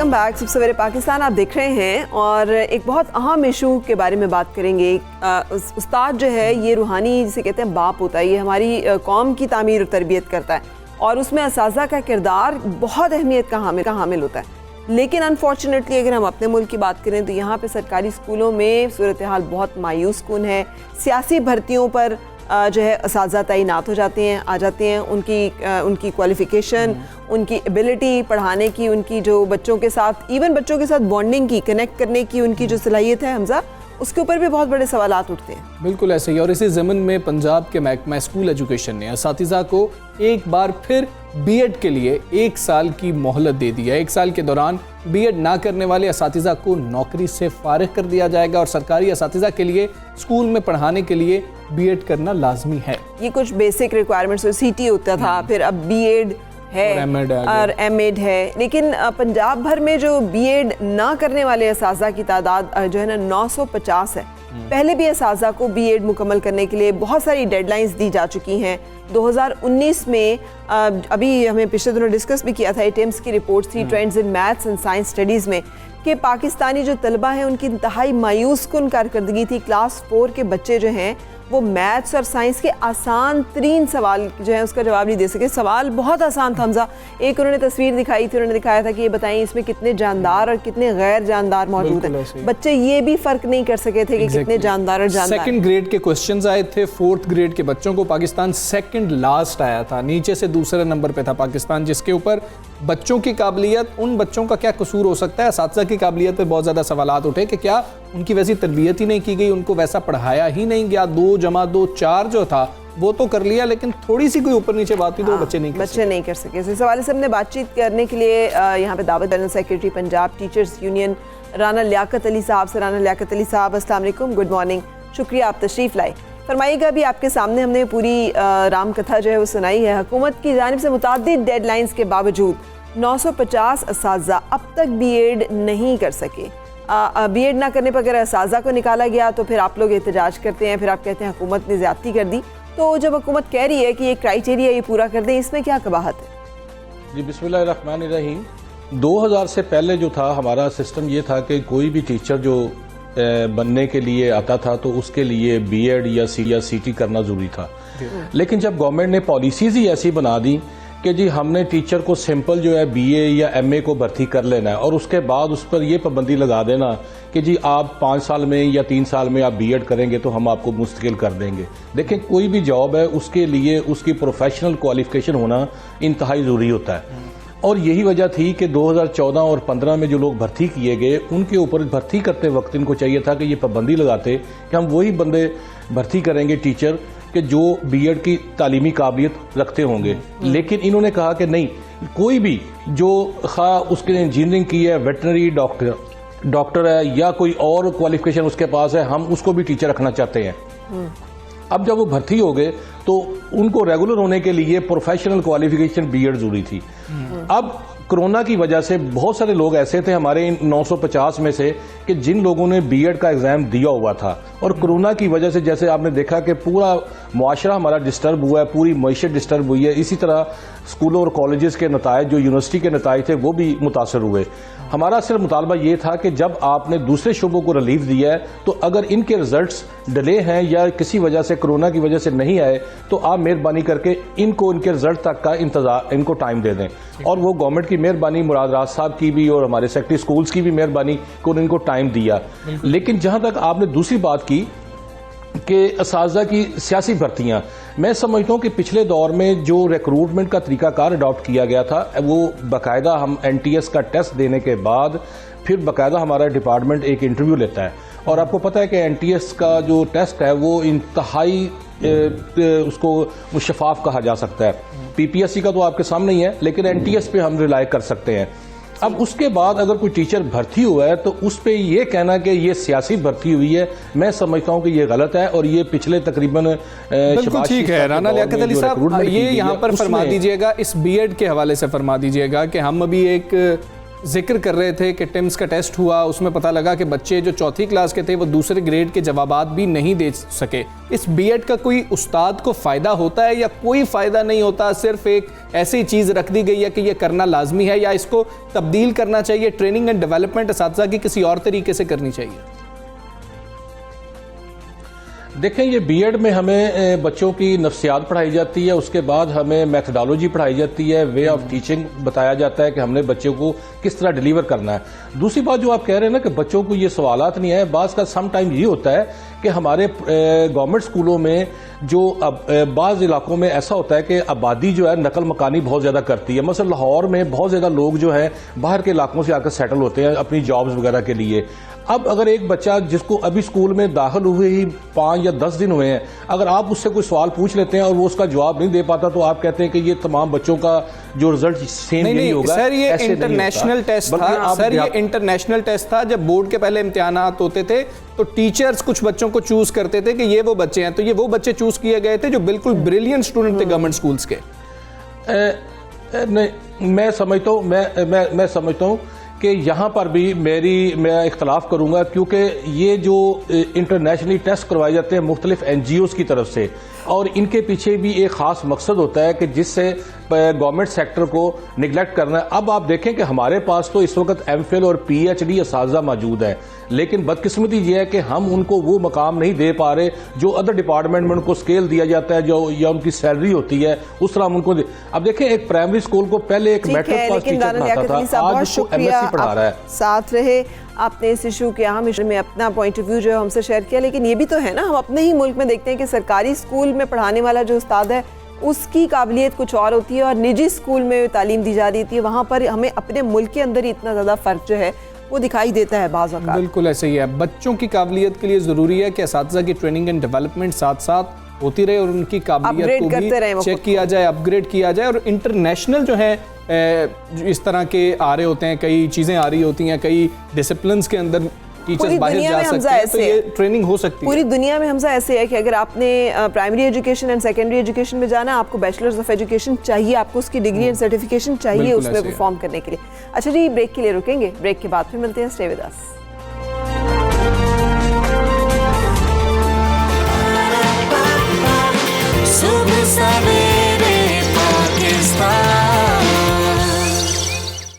Welcome back. सबसे पहले पाकिस्तान आप देख रहे हैं और एक बहुत अहम इशू के बारे में बात करेंगे। उस्ताद जो है ये रूहानी जिसे कहते हैं बाप होता है, ये हमारी कौम की तामीर और तरबियत करता है और उसमें असाज़ा का किरदार बहुत अहमियत का हामिल होता है। लेकिन अनफॉर्चुनेटली अगर हम अपने मुल्क की बात करें तो यहाँ पे सरकारी स्कूलों में सूरत हाल बहुत मायूस कुन है। सियासी भर्तियों पर जो है असाज़ा तैनात हो जाते हैं, आ जाते हैं, उनकी क्वालिफ़िकेशन, उनकी एबिलिटी पढ़ाने की, उनकी जो बच्चों के साथ इवन बच्चों के साथ बॉन्डिंग की, कनेक्ट करने की उनकी जो सलाहियत है हमजा, उसके ऊपर भी बहुत बड़े सवालात उठते हैं। बिल्कुल ऐसे ही। और इसी ज़मन में पंजाब के महकमा स्कूल एजुकेशन ने असातिज़ा को एक बार फिर बीएड के लिए 1 साल की मोहलत दे दी है। 1 साल के दौरान बीएड ना करने वाले असातिज़ा को नौकरी से फारिग कर दिया जाएगा और सरकारी असातिज़ा के लिए स्कूल में पढ़ाने के लिए बीएड करना लाजमी है। ये कुछ बेसिक रिक्वायरमेंट्स, सीटी होता था, फिर अब बीएड है और एमएड है। लेकिन पंजाब भर में जो बीएड ना करने वाले असातिज़ा की तादाद जो है ना 950 है। पहले भी असातिज़ा को बीएड मुकम्मल करने के लिए बहुत सारी डेडलाइंस दी जा चुकी हैं। 2019 में अभी हमें पिछले दिनों डिस्कस भी किया था, टेम्स की रिपोर्ट थी trends in maths and science studies में, कि पाकिस्तानी जो तलबा हैं उनकी इंतहाई मायूस कुन कारकर्दगी थी। क्लास 4 के बच्चे जो हैं वो मैथ्स और साइंस के आसान तरीन सवाल जो है उसका जवाब नहीं दे सके। सवाल बहुत आसान था हमजा। एक उन्होंने तस्वीर दिखाई थी, उन्होंने दिखाया था कि ये बताएं इसमें कितने जानदार और कितने गैर जानदार मौजूद हैं। बच्चे ये भी फ़र्क नहीं कर सके थे कि कितने जानदार और जानदार। सेकंड ग्रेड के क्वेश्चंस आए थे, 4th ग्रेड के बच्चों को पाकिस्तान सेकंड लास्ट आया था, नीचे से दूसरे नंबर पे था पाकिस्तान, जिसके ऊपर बच्चों की काबिलियत, उन बच्चों का क्या कसूर हो सकता है, असातिज़ा की काबिलियत पे बहुत ज़्यादा सवालात उठे कि क्या उनकी वैसी तरबियत ही नहीं की गई, उनको वैसा पढ़ाया ही नहीं गया। 2 + 2 4 जो था वो तो कर लिया, लेकिन थोड़ी सी कोई ऊपर नीचे बात हुई तो बच्चे नहीं कर सके। इस हवाले से हमने बातचीत करने के लिए यहाँ पे दावत general secretary Punjab teachers union Rana Liaqat Ali sahab से। राना लियाकत अली साहब, अस्सलाम वालेकुम, गुड मॉर्निंग, शुक्रिया आप तशरीफ़ लाए। फरमाइएगा, अभी आपके सामने हमने पूरी राम कथा जो है वो सुनाई है। हुकूमत की जानिब से मुताद्दिद डेडलाइंस के बावजूद 950 असातिज़ा अब तक बीएड नहीं कर सके। बीएड ना करने पर अगर असातिज़ा को निकाला गया तो फिर आप लोग एहतजाज करते हैं, फिर आप कहते हैं हुकूमत ने ज़्यादती कर दी। तो जब हुकूमत कह रही है कि ये क्राइटेरिया ये पूरा कर दें, इसमें क्या कबाहत है? जी बिस्मिल्लाहिर्रहमानिर्रहीम। 2000 से पहले जो था हमारा सिस्टम ये था कि कोई भी टीचर जो बनने के लिए आता था तो उसके लिए बीएड या सीटी करना ज़रूरी था। लेकिन जब गवर्नमेंट ने पॉलिसीज़ ही ऐसी बना दी कि जी हमने टीचर को सिंपल जो है बीए या एमए को भर्ती कर लेना है और उसके बाद उस पर यह पाबंदी लगा देना कि जी आप 5 साल में या 3 साल में आप बीएड करेंगे तो हम आपको मुस्तकिल कर देंगे। देखें, कोई भी जॉब है उसके लिए उसकी प्रोफेशनल क्वालिफिकेशन होना इंतहाई ज़रूरी होता है। और यही वजह थी कि 2014 और 15 में जो लोग भर्ती किए गए उनके ऊपर भर्ती करते वक्त इनको चाहिए था कि ये पाबंदी लगाते कि हम वही बंदे भर्ती करेंगे टीचर कि जो बीएड की तालीमी काबिलियत रखते होंगे। लेकिन इन्होंने कहा कि नहीं, कोई भी जो उसके इंजीनियरिंग की है, वेटनरी डॉक्टर है या कोई और क्वालिफिकेशन उसके पास है, हम उसको भी टीचर रखना चाहते हैं। अब जब वो भर्ती हो गए तो उनको रेगुलर होने के लिए प्रोफेशनल क्वालिफिकेशन बीएड जरूरी थी। अब कोरोना की वजह से बहुत सारे लोग ऐसे थे हमारे 950 में से कि जिन लोगों ने बीएड का एग्जाम दिया हुआ था और कोरोना की वजह से जैसे आपने देखा कि पूरा मुआशरा हमारा डिस्टर्ब हुआ है, पूरी मईशत डिस्टर्ब हुई है। इसी तरह स्कूलों और कॉलेजेस के नतायज, जो यूनिवर्सिटी के नतायज थे, वो भी मुतासर हुए। हमारा सिर्फ मुतालबा ये था कि जब आपने दूसरे शुबों को रिलीफ दिया है तो अगर इनके रिजल्ट्स डिले हैं या किसी वजह से कोरोना की वजह से नहीं आए तो आप मेहरबानी करके इनको इनके रिजल्ट तक का इंतजार, इनको टाइम दे दें। और वो गवर्नमेंट की मेहरबानी, मुराद राज साहब की भी और हमारे सेक्रेटरी स्कूल्स की भी मेहरबानी को उनको टाइम दिया। लेकिन जहां तक आपने दूसरी बात की कि असातिज़ा की सियासी भर्तियां, मैं समझता हूं कि पिछले दौर में जो रिक्रूटमेंट का तरीकाकार अडॉप्ट किया गया था वो बाकायदा हम एनटीएस का टेस्ट देने के बाद फिर बाकायदा हमारा डिपार्टमेंट एक इंटरव्यू लेता है। और आपको पता है कि एनटीएस का जो टेस्ट है वो इंतहाई उसको शफाफ कहा जा सकता है। पीपीएससी का तो आपके सामने ही है, लेकिन एनटीएस पे हम रिलाई कर सकते हैं। अब उसके बाद अगर कोई टीचर भर्ती हुआ है तो उस पे ये कहना कि ये सियासी भर्ती हुई है, मैं समझता हूं कि ये गलत है। और ये पिछले तकरीबन बिल्कुल ठीक है। राना लियाकत अली साहब, ये यहाँ पर फरमा दीजिएगा, इस बीएड के हवाले से फरमा दीजिएगा कि हम अभी एक जिक्र कर रहे थे कि टिम्स का टेस्ट हुआ, उसमें पता लगा कि बच्चे जो चौथी क्लास के थे वो दूसरे ग्रेड के जवाबात भी नहीं दे सके। इस बीएड का कोई उस्ताद को फ़ायदा होता है या कोई फ़ायदा नहीं होता, सिर्फ एक ऐसी चीज़ रख दी गई है कि ये करना लाजमी है, या इसको तब्दील करना चाहिए, ट्रेनिंग एंड डेवलपमेंट असातिज़ा की किसी और तरीके से करनी चाहिए? देखें, ये बीएड में हमें बच्चों की नफ्सियात पढ़ाई जाती है, उसके बाद हमें मैथडोलॉजी पढ़ाई जाती है, वे ऑफ टीचिंग बताया जाता है कि हमने बच्चों को किस तरह डिलीवर करना है। दूसरी बात जो आप कह रहे हैं ना कि बच्चों को ये सवालात नहीं है, बाज़ का सम टाइम ये होता है कि हमारे गवर्नमेंट स्कूलों में जो बाज़ इलाकों में ऐसा होता है कि आबादी जो है नकल मकानी बहुत ज़्यादा करती है। मसलन लाहौर में बहुत ज़्यादा लोग जो है बाहर के इलाकों से आकर सेटल होते हैं अपनी जॉब्स वगैरह के लिए। अब अगर एक बच्चा जिसको अभी स्कूल में दाखिल हुए ही 5 या 10 दिन हुए हैं, अगर आप उससे कोई सवाल पूछ लेते हैं और वो उसका जवाब नहीं दे पाता, तो आप कहते हैं कि ये तमाम बच्चों का जो रिजल्ट सेम नहीं होगा। सर, ये इंटरनेशनल टेस्ट था। सर, ये इंटरनेशनल टेस्ट था। जब बोर्ड के पहले इम्तिहानात होते थे तो टीचर्स कुछ बच्चों को चूज करते थे कि ये वो बच्चे हैं, तो ये वो बच्चे चूज किए गए थे जो बिल्कुल ब्रिलियंट स्टूडेंट थे गवर्नमेंट स्कूल्स के। नहीं, मैं समझता हूँ कि यहाँ पर भी मैं इख्तलाफ करूँगा, क्योंकि ये जो इंटरनेशनली टेस्ट करवाए जाते हैं मुख्तलिफ NGOs की तरफ से, और इनके पीछे भी एक ख़ास मकसद होता है कि जिससे गवर्नमेंट सेक्टर को निगलेक्ट करना है। अब आप देखें कि हमारे पास तो इस वक्त MPhil और PhD असातिज़ा मौजूद है, लेकिन बदकिस्मती ये है कि हम उनको वो मकाम नहीं दे पा रहे जो अदर डिपार्टमेंट में उनको स्केल दिया जाता है, जो या उनकी सैलरी होती है उस तरह हम उनको अब देखें, एक प्राइमरी स्कूल को पहले एक मैट्रिक पास टीचर पढ़ाता था, आज उसको MSc पढ़ा रहा है। साथ रहे आपने इस इशू के अहम इशू में अपना पॉइंट ऑफ व्यू जो है हमसे शेयर किया, लेकिन ये भी तो है ना, हम अपने ही मुल्क में देखते हैं कि सरकारी स्कूल में पढ़ाने वाला जो उस्ताद है उसकी काबिलियत कुछ और होती है और निजी स्कूल में तालीम दी जा रही थी, वहाँ पर हमें अपने मुल्क के अंदर ही इतना ज़्यादा फ़र्क जो है वो दिखाई देता है बाज़ औक़ात। बिल्कुल ऐसे ही है। बच्चों की काबिलियत के लिए ज़रूरी है कि असातिज़ा की ट्रेनिंग एंड डेवलपमेंट साथ साथ होती रहे और उनकी काबिलियत को भी चेक किया जाए, अपग्रेड किया जाए। और इंटरनेशनल जो है इस तरह के आ रहे होते हैं, कई चीज़ें आ रही होती हैं, कई डिसिप्लिन्स के अंदर टीचर्स बाहर जा सकते हैं, तो ये ट्रेनिंग हो सकती है। पूरी दुनिया में हमजा ऐसे है कि अगर आपने primary education and secondary education में जाना है, आपको बैचलर्स ऑफ एजुकेशन चाहिए, आपको उसकी डिग्री एंड सर्टिफिकेशन चाहिए उसमें परफॉर्म करने के लिए। अच्छा जी, ब्रेक के लिए रुकेंगे, ब्रेक के बाद फिर मिलते हैं। Stay with us.